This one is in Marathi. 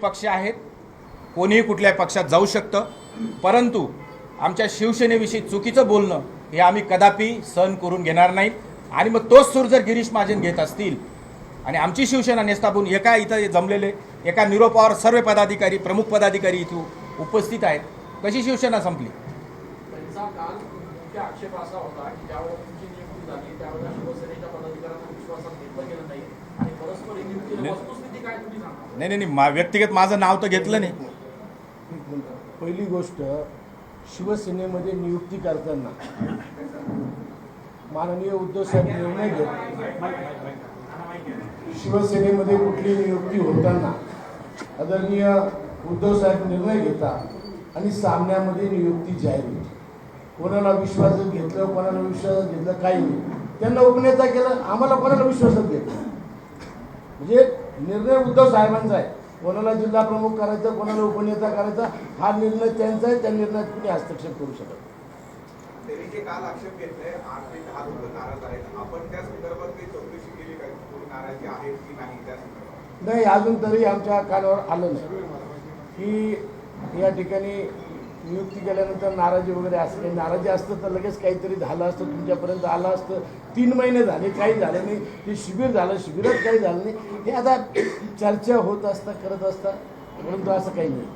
पक्ष आहेत, कोणीही कुठल्याही पक्षात जाऊ शकतं, परंतु आमच्या शिवसेनेविषयी चुकीचं बोलणं हे आम्ही कदापि सहन करून घेणार नाही। आणि मग तोच सूर जर गिरीश महाजन घेत असतील आणि आमची शिवसेना नेस्ताबून एका इथं जमलेले एका निरोपावर सर्व पदाधिकारी प्रमुख पदाधिकारी इथं उपस्थित आहेत, कशी शिवसेना संपली? त्यांचा काल मुख्य आक्षेप असा होता की ज्यावेळेला तुमची नियुक्ती झाली त्यावेळेला शिवसेनेच्या पदाधिकाऱ्यांना विश्वासात घेतलं गेलं नाही आणि परस्पर नियुक्तीची वस्तुस्थिती काय तुम्ही सांगा? नाही, व्यक्तिगत माझं नाव तर घेतलं नाही। पहिली गोष्ट, शिवसेनेमध्ये नियुक्ती करताना माननीय उद्धव साहेब निर्णय घेत, शिवसेनेमध्ये कुठली नियुक्ती होताना आदरणीय उद्धव साहेब निर्णय घेतात आणि सामन्यामध्ये नियुक्ती जाहीर होती। कोणाला विश्वासात घेतलं, कोणाला विश्वासात घेतलं काही नाही, त्यांना उपनेता केलं, आम्हाला कोणाला विश्वासात घेतलं। म्हणजे निर्णय उद्धव साहेबांचा आहे, कोणाला जिल्हा प्रमुख करायचं, कोणाला उपनेता करायचा, हा निर्णय त्यांचा आहे, त्या निर्णयात कुणी हस्तक्षेप करू शकत तरी जे काल आक्षेप घेतले 8 ते 10 लोक नाराज आहेत, आपण त्या संदर्भात काही चौकशी केली का? कोणी नाराजी आहेत की नाही त्या संदर्भात? नाही, अजून तरी आमच्या कानावर आलं नाही की या ठिकाणी नियुक्ती केल्यानंतर नाराजी वगैरे असं काही। नाराजी असतं तर लगेच काहीतरी झालं असतं, तुमच्यापर्यंत आलं असतं। 3 महिने झाले, काही झालं नाही, ते शिबिर झालं, शिबिरात काही झालं नाही, हे आता चर्चा होत असता करत असता, परंतु असं काही नाही।